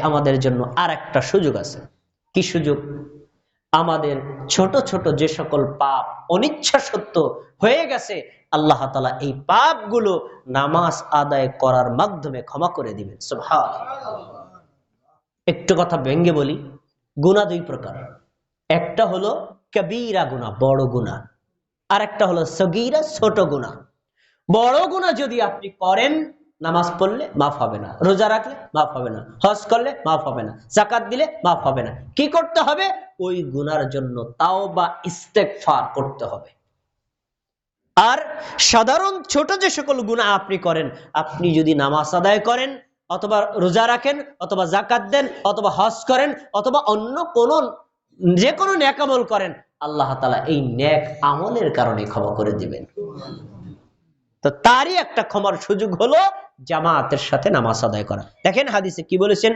আমাদের জন্য আর একটা সুযোগ আছে। কি সুযোগ? আমাদের ছোট ছোট যে সকল পাপ অনিচ্ছা সত্য হয়ে গেছে, আল্লাহ তাআলা এই পাপগুলো নামাজ আদায় করার মাধ্যমে ক্ষমা করে দিবেন। সুবহানাল্লাহ। একটু কথা ভেঙে বলি, গুনাহ দুই প্রকার। একটা হলো কবিরা গুনাহ, বড় গুনাহ, আর একটা হলো সগীরা, ছোট গুনাহ। বড় গুনাহ যদি আপনি করেন, নামাজ পড়লে মাফ হবে না, রোজা রাখলে মাফ হবে না, হজ করলে মাফ হবে না, যাকাত দিলে মাফ হবে না। কি করতে হবে? ওই গুনার জন্য তাওবা ইস্তেগফার করতে হবে। আর সাধারণ ছোট যে সকল গুনাহ আপনি করেন, আপনি যদি নামাজ আদায় করেন, অথবা রোজা রাখেন, অথবা যাকাত দেন, অথবা হজ করেন, অথবা অন্য কোন যে কোনো নেক আমল করেন, আল্লাহ তাআলা এই নেক আমলের কারণে ক্ষমা করে দিবেন। তো তারই একটা ক্ষমার সুযোগ হলো জামাতের সাথে নামাজ আদায় করা। দেখেন হাদিসে কি বলেছেন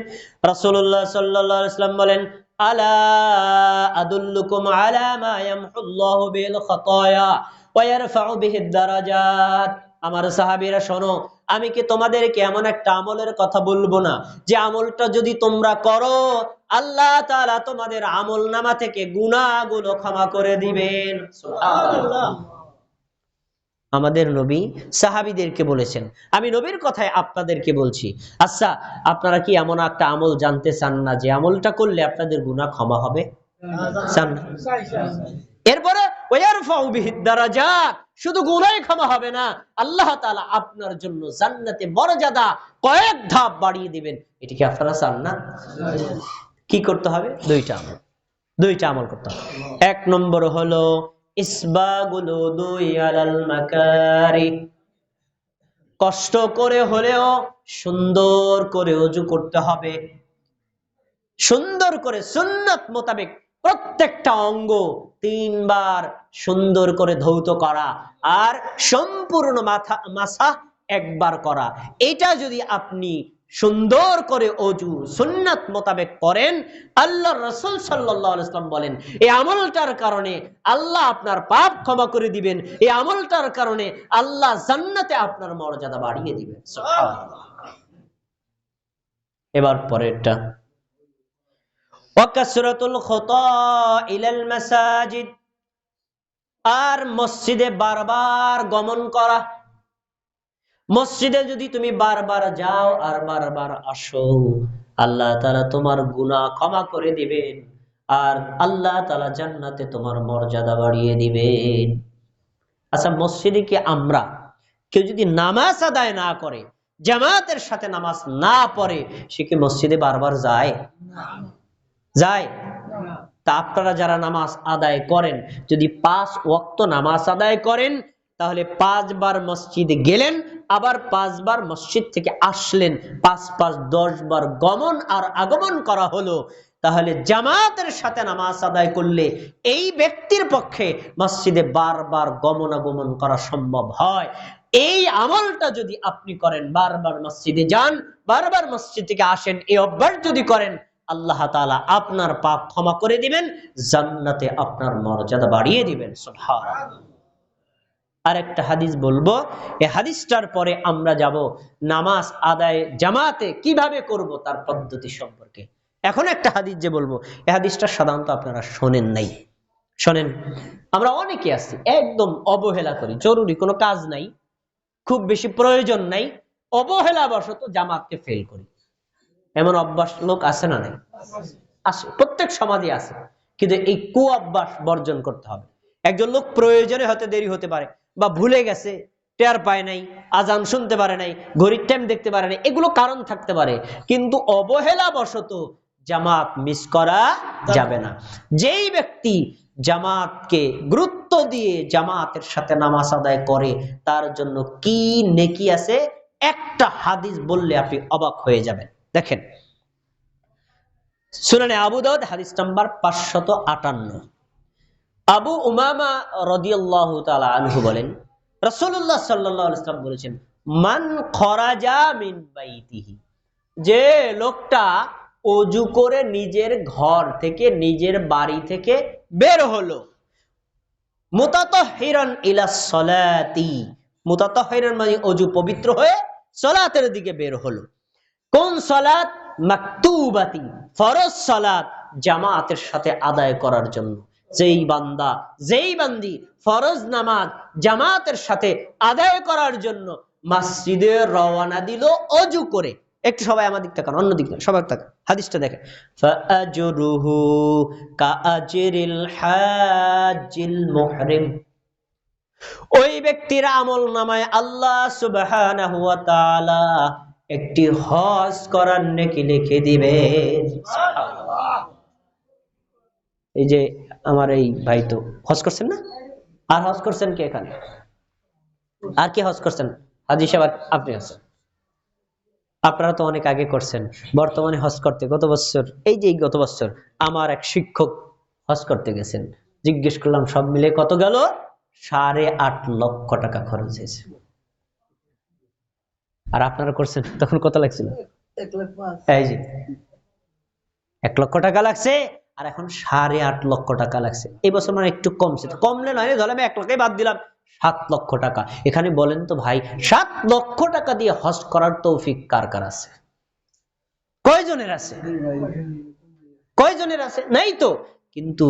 রাসূলুল্লাহ সাল্লাল্লাহু আলাইহি ওয়াসাল্লাম বলেন, আলা আদুল্লুকুম আলা মা ইয়ামহুল্লাহু বিল খাতায়া ওয়া ইয়ারফাউ বিহিদ দারাজাত। আমার সাহাবীরা শোনো, আমি কি তোমাদেরকে এমন একটা আমলের কথা বলবো না, যে আমলটা যদি তোমরা করো, আল্লাহ তাআলা তোমাদের আমলনামা থেকে গুনাহগুলো ক্ষমা করে দিবেন। সুবহানাল্লাহ। আমাদের নবী সাহাবীদেরকে বলেছেন, আমি নবীর কথায় আপনাদেরকে বলছি। আচ্ছা, আপনারা কি এমন একটা আমল জানতে চান না যে আমলটা করলে আপনাদের গুনাহ ক্ষমা হবে? চান না? এরপরে ওয়ারফাউ বিহিদ দারাজাত, শুধু গুনাহই ক্ষমা হবে না, আল্লাহ তাআলা আপনার জন্য জান্নাতে মর্যাদা কয়েক ধাপ বাড়িয়ে দিবেন। এটা কি আপনারা চান না? কি করতে হবে? দুইটা আমল করতে হবে। এক নম্বর হলো ইসবাগুল উযুই আলাল মাকারি, কষ্ট করে হলেও সুন্দর করে ওযু করতে হবে। সুন্দর করে সুন্নাত মোতাবেক প্রত্যেকটা অঙ্গ 3 বার সুন্দর করে ধৌত করা, আর সম্পূর্ণ মাথা একবার করা। এটা যদি আপনি সুন্দর করে ওযু সুন্নাত মোতাবেক করেন, আল্লাহর রাসূল সাল্লাল্লাহু আলাইহি ওয়াসাল্লাম বলেন, এই আমলটার কারণে আল্লাহ আপনার পাপ ক্ষমা করে দিবেন। এই আমলটার কারণে আল্লাহ জান্নাতে আপনার মর্যাদা বাড়িয়ে দিবেন। সুবহানাল্লাহ। এবার পরেরটা, ওয়াকাসরাতুল খুতা ইলাল মাসাজিদ, আর মসজিদে বারবার গমন করা। মসজিদে যদি তুমি বারবার যাও আর বারবার আসো, আল্লাহ তাআলা তোমার গুনাহ ক্ষমা করে দিবেন, আর আল্লাহ তাআলা জান্নাতে তোমার মর্যাদা বাড়িয়ে দিবেন। আচ্ছা, মসজিদে কি আমরা কেউ যদি নামাজ আদায় না করে, জামাতের সাথে নামাজ না পড়ে, সে কি মসজিদে বারবার যায়? যায়? তা আপনারা যারা নামাজ আদায় করেন, যদি 5 ওয়াক্ত নামাজ আদায় করেন, তাহলে 5 বার মসজিদে গেলেন, আবার 5 বার মসজিদ থেকে আসলেন, 5 5 10 বার গমন আর আগমন করা হলো। তাহলে জামাতের সাথে নামাজ আদায় করলে এই ব্যক্তির পক্ষে মসজিদে বারবার গমন আগমন করা সম্ভব হয়। এই আমলটা যদি আপনি করেন, বারবার মসজিদে যান, বারবার মসজিদ থেকে আসেন, এই অভ্যাস যদি করেন, আল্লাহ তাআলা আপনার পাপ ক্ষমা করে দিবেন, জান্নাতে আপনার মর্যাদা বাড়িয়ে দিবেন। সুবহানাল্লাহ। আরেকটা হাদিস বলবো, এই হাদিসটার পরে আমরা যাব নামাজ আদায় জামাতে কিভাবে করব তার পদ্ধতি সম্পর্কে। এখন একটা হাদিস যে বলবো, এই হাদিসটা সাধারণত আপনারা শোনেন নাই। শোনেন, আমরা অনেকে আছি একদম অবহেলা করি, জরুরি কোনো কাজ নাই, খুব বেশি প্রয়োজন নাই, অবহেলাবশত জামাতকে ফেল করি। এমন অভ্যাস লোক আছে না নাই? আছে, প্রত্যেক সমাজে আছে। কিন্তু এই কুঅভ্যাস বর্জন করতে হবে। একজন লোক প্রয়োজনে হয়তো দেরি হতে পারে, বা ভুলে গেছে, টের পায় নাই, আজান শুনতে পারে নাই, ঘড়ির টাইম দেখতে পারে নাই, এগুলো কারণ থাকতে পারে, কিন্তু অবহেলাবশত জামাত মিস করা যাবে না। যেই ব্যক্তি জামাতকে গুরুত্ব দিয়ে জামাতের সাথে নামাজ আদায় করে, তার জন্য কি নেকি আছে, একটা হাদিস বললে আপনি অবাক হয়ে যাবেন। দেখেন, সুনানে আবু দাউদ হাদিস নাম্বার 558, আবু উমামা রাদিয়াল্লাহু তাআলা আনহু বলেন, রাসূলুল্লাহ সাল্লাল্লাহু আলাইহি ওয়াসাল্লাম বলেছেন, মান খরাজা মিন বাইতিহি, যে লোকটা ওযু করে নিজের ঘর থেকে, নিজের বাড়ি থেকে বের হলো, মুতাতাহহিরান ইলা সলাতি, মুতাতাহহিরান মানে ওযু পবিত্র হয়ে সালাতের দিকে বের হলো। কোন সালাত? মাকতুবাতি, ফরজ সালাত জামাতের সাথে আদায় করার জন্য। যেই বান্দা যেই বান্দি ফরজ নামাজ জামাতের সাথে আদায় করার জন্য মসজিদে রওনা দিল ওযু করে, একটু সবাই আমার দিক তাকান, অন্য দিক না, সবাই তাকান, হাদিসটা দেখেন, ফাআজরুহু কাআজরিল হাজ্জিল মুহরিম, ওই ব্যক্তির আমল নামায় আল্লাহ সুবহানাহু ওয়া তাআলা একটি হজ করার নেকি লিখে দিবেন। সুবহানাল্লাহ। এই যে আমার এই ভাই তো হজ করছেন না, আর হজ করছেন কে এখানে, আর কি হজ করছেন? হাজী সাহেব আপনি আছেন, আপনারা তো অনেক আগে করছেন, বর্তমানে হজ করতে গত বছর, এই যে গত বছর আমার এক শিক্ষক হজ করতে গেছেন, জিজ্ঞেস করলাম সব মিলে কত গেল, 8.5 লক্ষ টাকা খরচ হয়েছে। আর আপনারা করছেন তখন কত লাগছিল? 1,05,000। এই যে 1 লক্ষ টাকা লাগছে, আর এখন 8.5 লক্ষ টাকা লাগছে। এই বছর মানে একটু কমছে, কমলে নয়, ধরে আমি 1 লাখই বাদ দিলাম, 7 লক্ষ টাকা। এখানে বলেন তো ভাই, 7 লক্ষ টাকা দিয়ে হজ করার তৌফিক কার কার আছে? কয়জনের আছে? কয়জনের আছে? নাই তো। কিন্তু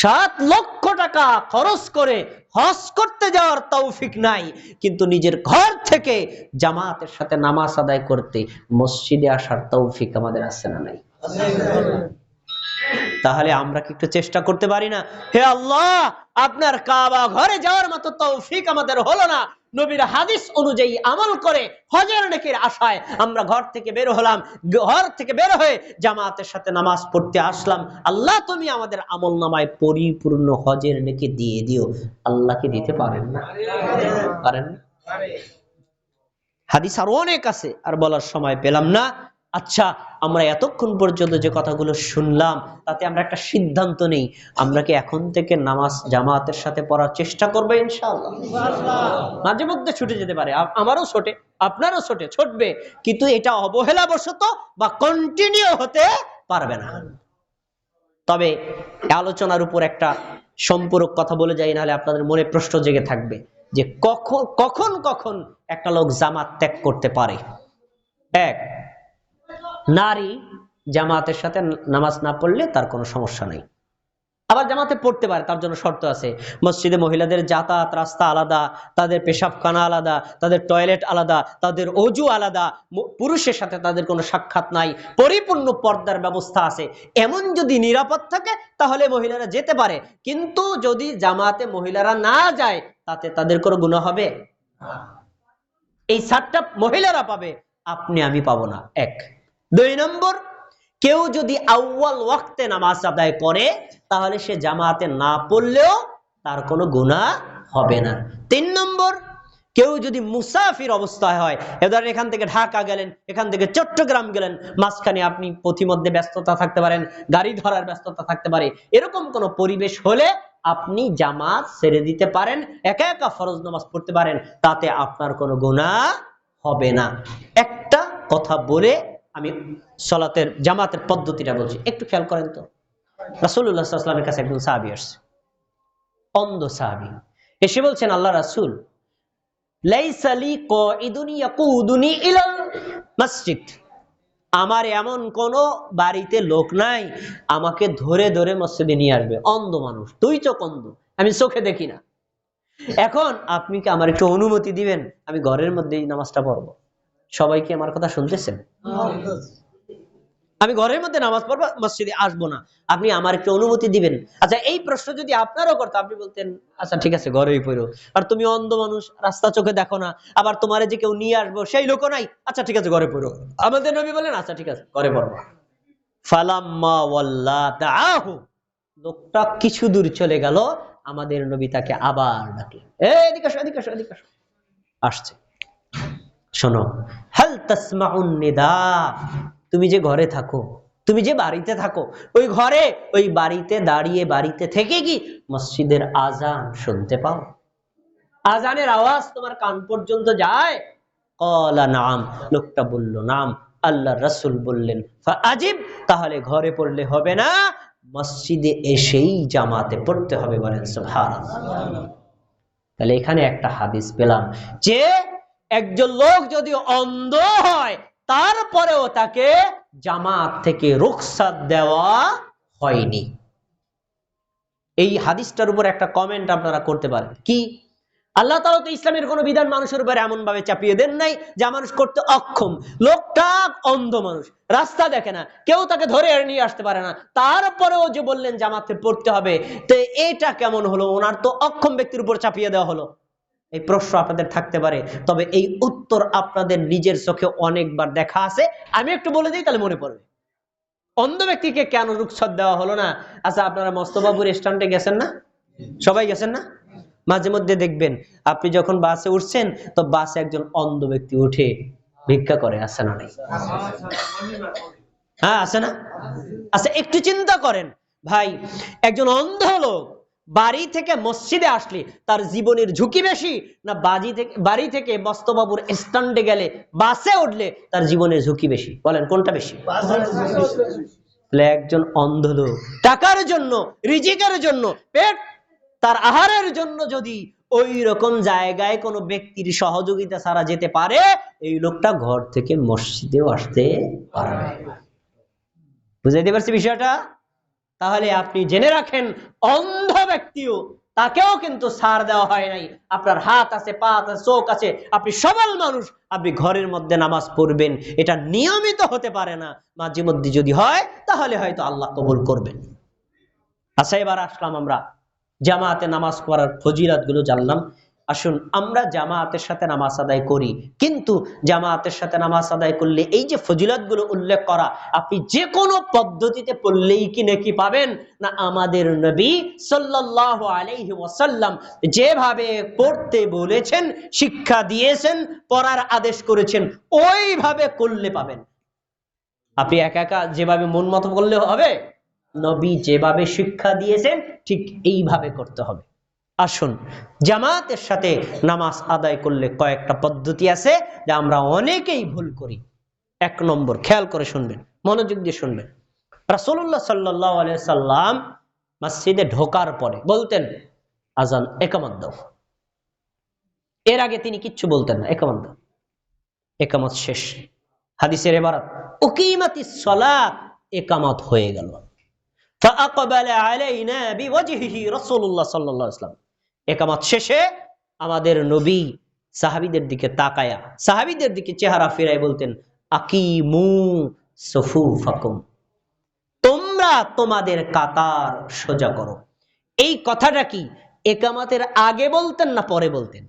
7 লক্ষ টাকা খরচ করে হজ করতে যাওয়ার তৌফিক নাই, কিন্তু নিজের ঘর থেকে জামাতের সাথে নামাজ আদায় করতে মসজিদে আসার তৌফিক আমাদের আছে না নাই? তাহলে আমরা কি একটু চেষ্টা করতে পারি না? হে আল্লাহ, আপনার কাবা ঘরে যাওয়ার মতো তৌফিক আমাদের হলো না, নবীর হাদিস অনুযায়ী আমল করে হজের নেকির আশায় আমরা ঘর থেকে বের হলাম, ঘর থেকে বের হয়ে জামাতের সাথে নামাজ পড়তে আসলাম। আল্লাহ তুমি আমাদের আমল নামায় পরিপূর্ণ হজের নেকি দিয়ে দিও। আল্লাহকে দিতে পারেন না? পারেন? হাদিস আর অনেক আছে, আর বলার সময় পেলাম না। আচ্ছা, আমরা এতক্ষণ পর্যন্ত যে কথাগুলো শুনলাম তাতে আমরা একটা সিদ্ধান্ত নেই, আমরা কি এখন থেকে নামাজ জামাতের সাথে পড়ার চেষ্টা করবো ইনশাআল্লাহ? মাঝে মধ্যে ছুটে যেতে পারে, আমারও ছোটে, আপনারও ছোটে, ছুটবে, কিন্তু এটা অবহেলাবশত বা কন্টিনিউ হতে পারবে না। তবে আলোচনার উপর একটা সম্পূরক কথা বলে যাই, নাহলে আপনাদের মনে প্রশ্ন জেগে থাকবে যে কখন কখন একটা লোক জামাত ত্যাগ করতে পারে। এক, নারী জামাতের সাথে নামাজ না পড়লে তার কোনো সমস্যা নাই, আবার জামাতে পড়তে পারে, তার জন্য শর্ত আছে। মসজিদে মহিলাদের যাতায়াত রাস্তা আলাদা, তাদের পেশাবখানা আলাদা, তাদের টয়লেট আলাদা, তাদের অজু আলাদা, পুরুষের সাথে তাদের কোনো সাক্ষাৎ নাই, পরিপূর্ণ পর্দার ব্যবস্থা আছে। এমন যদি নিরাপদ থাকে তাহলে মহিলারা যেতে পারে, কিন্তু যদি জামাতে মহিলারা না যায় তাতে তাদের কোনো গুনাহ হবে? এই ছাড়টা মহিলারা পাবে, আপনি আমি পাবো না। এক। 2 নম্বর, কেউ যদি আউয়াল ওয়াক্তে নামাজ আদায় করে তাহলে সে জামাতে না পড়লেও তার কোনো গুনাহ হবে না। 3 নম্বর, কেউ যদি মুসাফির অবস্থায় হয়, ধরেন এখান থেকে ঢাকা গেলেন, এখান থেকে চট্টগ্রাম গেলেন, মাঝখানে আপনি পথিমধ্যে ব্যস্ততা থাকতে পারেন, গাড়ি ধরার ব্যস্ততা থাকতে পারে, এরকম কোন পরিবেশ হলে আপনি জামাত ছেড়ে দিতে পারেন, একা একা ফরজ নামাজ পড়তে পারেন, তাতে আপনার কোনো গুনাহ হবে না। একটা কথা বলে আমি সালাতের জামাতের পদ্ধতিটা বলছি, একটু খেয়াল করেন তো। রাসূলুল্লাহ সাল্লাল্লাহু আলাইহি ওয়াসাল্লামের কাছে একজন সাহাবী আসছে, অন্ধ সাহাবী, এসে বলছেন, আল্লাহ রাসূল, লাইসা লি কাঈদুন ইয়াকুদুনি ইলাল মসজিদ, আমার এমন কোন বাড়িতে লোক নাই আমাকে ধরে ধরে মসজিদে নিয়ে আসবে। অন্ধ মানুষ, 2 চোখ অন্ধ, আমি চোখে দেখি না। এখন আপনি কি আমার একটু অনুমতি দিবেন, আমি ঘরের মধ্যেই নামাজটা পড়বো? সবাই কি আমার কথা শুনতেছেন? আমি ঘরের মধ্যে নামাজ পড়বো, মসজিদে আসবো না, আপনি আমার একটু অনুমতি দিবেন? আচ্ছা, এই প্রশ্ন যদি আপনারও করতো, আপনি বলতেন আচ্ছা ঠিক আছে ঘরেই পড়ো, আর তুমি অন্ধ মানুষ, রাস্তা চোখে দেখো না, আবার তোমার যে কেউ নিয়ে আসবো সেই লোকও নাই, আচ্ছা ঠিক আছে ঘরে পড়ো। আমাদের নবী বলেন আচ্ছা ঠিক আছে ঘরে পড়বো। ফালাম্মা ওয়াল্লাতাহু, লোকটা কিছু দূর চলে গেল, আমাদের নবী তাকে আবার ডাকলেন, এদিকে আসো, এদিকে আসো, এদিকে আসো। আসছে, শোনো, হাল তাসমাউন নিদা, তুমি যে ঘরে থাকো, তুমি যে বাড়িতে থাকো, ওই ঘরে ওই বাড়িতে দাঁড়িয়ে, বাড়িতে থেকে কি মসজিদের আজান শুনতে পাও? আজানের আওয়াজ তোমার কান পর্যন্ত যায়? ক্বালা নাম, লোকটা বলল নাম। আল্লাহর রাসূল বললেন ফাআজিব, তাহলে ঘরে পড়লে হবে না, মসজিদে এসেই জামাতে পড়তে হবে। বলেন সুবহানাল্লাহ। তাহলে এখানে একটা হাদিস পেলাম যে একজন লোক যদি অন্ধ হয় তারপরেও তাকে জামাত থেকে রুখসাত দেওয়া হয়নি। এই হাদিসটার উপর একটা কমেন্ট আপনারা করতে পারেন, কি আল্লাহ তাআলা তো ইসলামের কোন বিধান মানুষের উপর এমন ভাবে চাপিয়ে দেন নাই যা মানুষ করতে অক্ষম। লোকটা অন্ধ মানুষ, রাস্তা দেখে না, কেউ তাকে ধরে নিয়ে আসতে পারে না, তারপরেও যে বললেন জামাতে পড়তে হবে, তো এটা কেমন হলো? ওনার তো অক্ষম ব্যক্তির উপর চাপিয়ে দেওয়া হলো। এই প্রশ্ন আপনাদের থাকতে পারে, তবে এই উত্তর আপনাদের নিজের চোখে অনেকবার দেখা আছে। আমি একটু বলে দিই, তাহলে মনে পড়বে। অন্ধ ব্যক্তিকে কেন রুখসত দেওয়া হলো না? আচ্ছা, আপনারা মস্তবাবুর স্ট্যান্ডে গেছেন না? সবাই গেছেন না? মাঝে মধ্যে দেখবেন আপনি যখন বাসে উঠছেন, তো বাসে একজন অন্ধ ব্যক্তি উঠে ভিক্ষা করে, আছে না নাই? হ্যাঁ, আছে না? আচ্ছা, একটু চিন্তা করেন ভাই, একজন অন্ধ লোক বাড়ি থেকে মসজিদে আসলে তার জীবনের ঝুঁকি বেশি, না বাড়ি থেকে মস্তবাবুর স্ট্যান্ডে গেলে বাসে উঠলে তার জীবনের ঝুঁকি বেশি? বলেন কোনটা বেশি? একজন অন্ধ লোক টাকার জন্য, রিজিকের জন্য, পেট তার আহারের জন্য যদি ওই রকম জায়গায় কোনো ব্যক্তির সহযোগিতা ছাড়া যেতে পারে, এই লোকটা ঘর থেকে মসজিদেও আসতে পারবে। বুঝাইতে পারছি বিষয়টা? তাহলে আপনি জেনে রাখেন, অন্ধ ব্যক্তিও, তাকেও কিন্তু ছাড় দেওয়া হয় নাই। আপনার হাত আছে, পা আছে, চোখ আছে, আপনি সবল মানুষ, আপনি ঘরের মধ্যে নামাজ পড়বেন, এটা নিয়মিত হতে পারে না, মাঝে মধ্যে যদি হয় তাহলে হয়তো আল্লাহ কবুল করবেন। আচ্ছা, এবার আসলাম আমরা জামাতে নামাজ পড়ার ফজিলত গুলো জানলাম। আসুন আমরা জামাতের সাথে নামাজ আদায় করি, কিন্তু জামাতের সাথে নামাজ আদায় করলে এই যে ফজিলত গুলো উল্লেখ করা, আপনি যে কোনো পদ্ধতিতে পড়লেই কি নেকি পাবেন না? আমাদের নবী সাল্লাল্লাহু আলাইহি ওয়াসাল্লাম যেভাবে পড়তে বলেছেন, শিক্ষা দিয়েছেন, পড়ার আদেশ করেছেন, ওইভাবে করলে পাবেন। আপনি একা একা যেভাবে মন মতো করলে হবে? নবী যেভাবে শিক্ষা দিয়েছেন ঠিক এইভাবে করতে হবে। আসুন, জামাতের সাথে নামাজ আদায় করলে কয়েকটা পদ্ধতি আছে যা আমরা অনেকেই ভুল করি। এক নম্বর, খেয়াল করে শুনবেন, মনোযোগ দিয়ে শুনবেন। রাসূলুল্লাহ সাল্লাল্লাহু আলাইহি সাল্লাম মসজিদে ঢোকার পরে বলতেন, আজান, একামত দাও। এর আগে তিনি কিচ্ছু বলতেন না, একামত দাও। একামত শেষ, হাদিসের ইবারত উকিমাতিস সালাত, একামত হয়ে গেল। ফাআকবালা আলাইনা বিওয়াজহিহি রাসূলুল্লাহ সাল্লাল্লাহু আলাইহি ওয়াসাল্লাম। একামত শেষে আমাদের নবী সাহাবীদের দিকে তাকায়া, সাহাবীদের দিকে চেহারা ফিরায় বলতেন, আকিমু সুফুফাকুম, তোমরা তোমাদের কাতার সোজা করো। এই কথাটা কি একামতের আগে বলতেন না পরে বলতেন?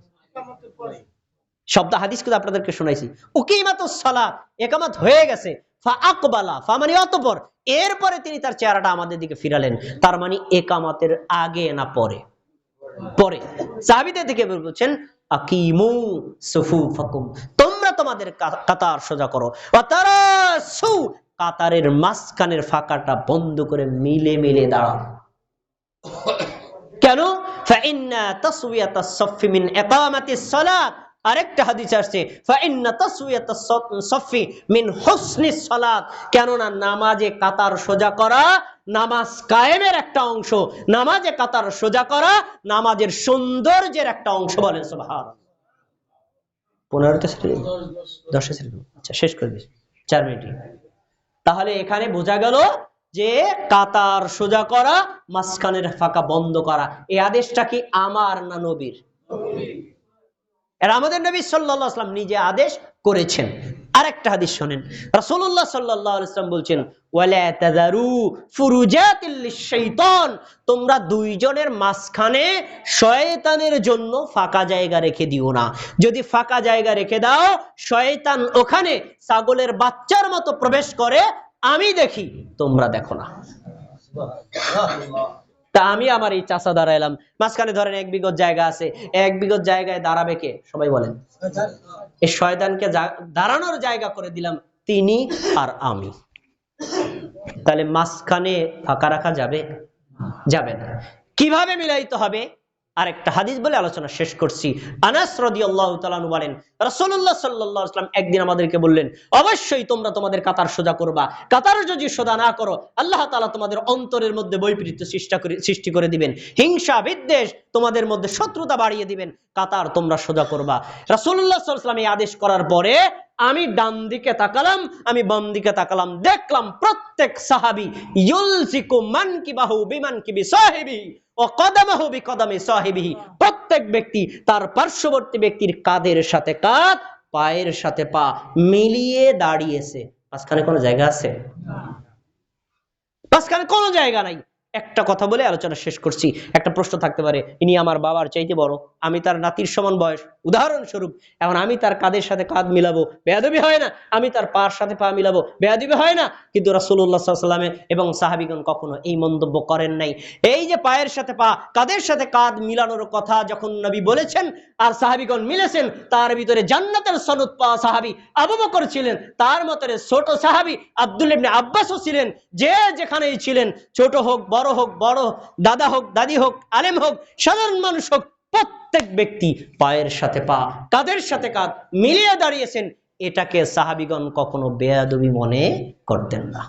শব্দ হাদিস কিন্তু আপনাদেরকে শোনাইছি। উকিমাতুস সালাত, একামত হয়ে গেছে, ফাআকবালা, ফা মানে অতঃপর, এরপরে তিনি তার চেহারাটা আমাদের দিকে ফিরালেন। তার মানে একামতের আগে না পরে? পরে। সাহাবীদের দিকে বলছেন, আকিমু সুফুফাকুম, তোমরা তোমাদের কাতার সোজা করো। ওয়া তারাসু, কাতারের মাঝখানের ফাঁকাটা বন্ধ করে মিলে মিলে দাঁড়াও। কেন? ফাইন্না তাসওয়াতাস সাফফি মিন ইকামাতিস সালাত। আরেকটা হাদিস আসছে, ফাইন্না তাসওয়াতাস সাফফি মিন হুসনিস সালাত, কেননা নামাজে কাতার সোজা করা নামাজ কায়েমের একটা অংশ, নামাজে কাতার সোজা করা নামাজের সৌন্দর্যের একটা অংশ। বলেন সুবহানাল্লাহ। 15টা ছেড়ে 10 ছেড়ে, আচ্ছা শেষ করে দিই, 4 মিনিট। তাহলে এখানে বোঝা গেল যে কাতার সোজা করা, মাঝখানের ফাঁকা বন্ধ করা, এই আদেশটা কি আমার না নবীর? এর আমাদের নবী সাল্লাল্লাহু আলাইহি ওয়াসাল্লাম নিজে আদেশ করেছেন। আরেকটা হাদিস শুনেন, রাসূলুল্লাহ সাল্লাল্লাহু আলাইহি ওয়াসাল্লাম বলছেন, ওয়ালা তাযারু ফুরুজাতিল লিশ-শাইতান, তোমরা দুইজনের মাঝখানে শয়তানের জন্য ফাঁকা জায়গা রেখে দিও না। যদি ফাঁকা জায়গা রেখে দাও, শয়তান ওখানে ছাগলের বাচ্চার মতো প্রবেশ করে, আমি দেখি, তোমরা দেখো না। তা আমি আমার এই চাচা দাঁড়াইলাম মাঝখানে, ধরেন 1 বিঘত জায়গা আছে, 1 বিঘত জায়গায় দাঁড়াবে কে? সবাই বলেন। এই শয়তানকে দাঁড়ানোর জায়গা করে দিলাম তিনি আর আমি। তাহলে মাঝখানে ফাঁকা রাখা যাবে? যাবে না। কিভাবে মিলাইতে হবে? আরেকটা হাদিস বলে আলোচনা শেষ করছি। আনাস রাদিয়াল্লাহু তাআলা আনহু বলেন, রাসূলুল্লাহ সাল্লাল্লাহু আলাইহি ওয়াসাল্লাম একদিন আমাদেরকে বললেন, অবশ্যই তোমরা তোমাদের কাতার সোজা করবা। কাতার যদি সোজা না করো, আল্লাহ তাআলা তোমাদের অন্তরের মধ্যে বৈপরীত্য সৃষ্টি করে দিবেন, হিংসা বিদ্বেষ, তোমাদের মধ্যে শত্রুতা বাড়িয়ে দিবেন। কাতার তোমরা সোজা করবা। রাসূলুল্লাহ সাল্লাল্লাহু আলাইহি ওয়াসাল্লাম এই আদেশ করার পরে আমি ডান দিকে তাকালাম, আমি বাম দিকে তাকালাম, দেখলাম প্রত্যেক সাহাবী ইউলসিকু মানকিবাহু বিমানকিবি সাহিবিহি ওয়া কদামাহু বিকদামি সাহিবিহি, প্রত্যেক ব্যক্তি তার পার্শ্ববর্তী ব্যক্তির কাঁধের সাথে কাঁধ, পায়ের সাথে পা মিলিয়ে দাঁড়িয়েছে। মাঝখানে কোনো জায়গা আছে? মাঝখানে কোনো জায়গা নাই। একটা কথা বলে আলোচনা শেষ করছি। একটা প্রশ্ন থাকতে পারে, ইনি আমার বাবার চাইতে বড়, আমি তার নাতির সমান বয়স, উদাহরণস্বরূপ, এখন আমি তার কাঁধের সাথে কাঁধ মিলাবো, বেয়াদবি হয় না? আমি তার পার সাথে পা মিলাবো, বেয়াদবি হয় না? কিন্তু রাসূলুল্লাহ সাল্লাল্লাহু আলাইহি ওয়াসাল্লাম এবং সাহাবীগণ কখনো এই মন্তব্য করেন নাই। এই যে পায়ের সাথে পা, কাঁধের সাথে কাঁধ মিলানোর কথা যখন নবী বলেছেন আর সাহাবীগণ মিলেছেন, তার ভিতরে জান্নাতের সনদ পাওয়া সাহাবী আবু বকর ছিলেন, তার মতরে ছোট সাহাবী আব্দুল্লাহ ইবনে আব্বাসও ছিলেন। যে যেখানেই ছিলেন, ছোট হোক বড় হোক, বড় দাদা হোক দাদি হোক, আলেম হোক সাধারণ মানুষ হোক, প্রত্যেক ব্যক্তি পায়ের সাথে পা, কাঁধের সাথে কাঁধ মিলিয়ে দাঁড়িয়েছেন। এটাকে সাহাবীগণ কখনো বেয়াদবি মনে করতেন না।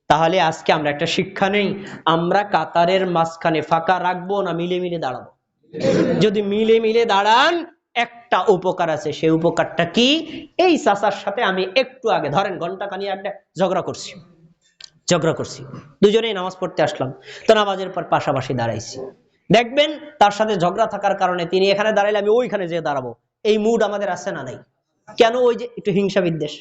তাহলে আজকে আমরা একটা শিক্ষা নেই, আমরা কাতারের মাঝখানে ফাঁকা রাখবো না মিলে মিলে দাঁড়াবো? যদি মিলে মিলে দাঁড়ান, একটা উপকার আছে। সেই উপকারটা কি? এই চাচার সাথে আমি একটু আগে ধরেন ঘন্টা খানি একটা ঝগড়া করছি, দুজনেই নামাজ পড়তে আসলাম, তো নামাজের পর পাশাপাশি দাঁড়াইছি। দেখবেন তার সাথে ঝগড়া থাকার কারণে তিনি এখানে দাঁড়াইলে আমি ওইখানে যেয়ে দাঁড়াবো, এই মুড আমাদের আছে না নাই? কেন? ওই যে একটু হিংসা বিদ্বেষ।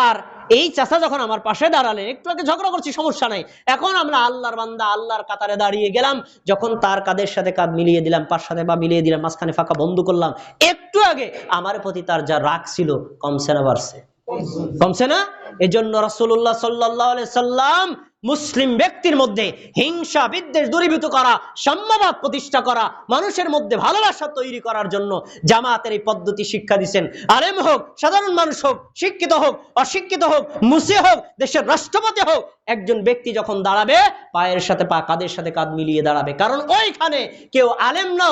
আর এই চাচা যখন আমার পাশে দাঁড়ালেন, একটু আগে ঝগড়া করছি, সমস্যা নাই, এখন আমরা আল্লাহর বান্দা, আল্লাহর কাতারে দাঁড়িয়ে গেলাম, যখন তার কাঁধের সাথে কাঁধ মিলিয়ে দিলাম, পার সাথে পা মিলিয়ে দিলাম, মাঝখানে ফাঁকা বন্ধ করলাম, একটু আগে আমার প্রতি তার যা রাগ ছিল কমছে না বাড়ছে? কমছে না? এজন্য রাসূলুল্লাহ সাল্লাল্লাহু আলাইহি সাল্লাম মুসলিম ব্যক্তির মধ্যে হিংসা বিদ্বেষ দূরীভূত করা, সাম্যবাদ প্রতিষ্ঠা করা, মানুষের মধ্যে ভালোবাসা তৈরি করার জন্য জামাতের এই পদ্ধতি শিক্ষা দিয়েছেন। আলেম হোক, সাধারণ মানুষ হোক, শিক্ষিত হোক, অশিক্ষিত হোক, মুসলিম হোক, দেশের রাষ্ট্রপতি হোক, একজন ব্যক্তি যখন দাঁড়াবে, পায়ের সাথে পা, কাঁধের সাথে কাঁধ মিলিয়ে দাঁড়াবে। কারণ ওইখানে কেউ আলেম না,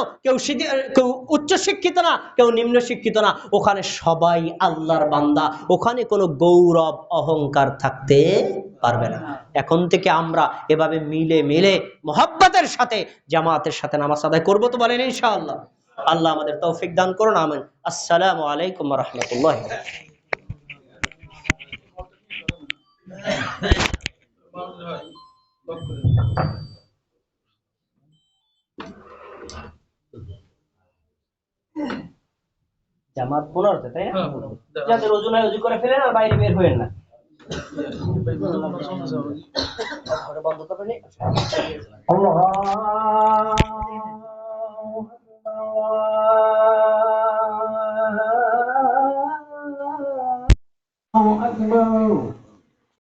কেউ উচ্চ শিক্ষিত না, কেউ নিম্ন শিক্ষিত না, ওখানে সবাই আল্লাহর বান্দা, ওখানে কোনো গৌরব অহংকার থাকতে পারবে না। এখন থেকে আমরা এভাবে মিলে মিলে মোহাব্বতের সাথে জামাতের সাথে নামাজ আদায় করবো, তো বলেন ইনশাআল্লাহ? আল্লাহ আমাদের তৌফিক দান করুন, আমিন। আসসালামু আলাইকুম ওয়া রাহমাতুল্লাহি ওয়া বারাকাতুহু। জামাত 15 তাই না? যাদের ওযু নাই ওযু করে ফেলেন আর বাইরে বের হয়েন না। ঘরে বন্ধ করবেন। আল্লাহ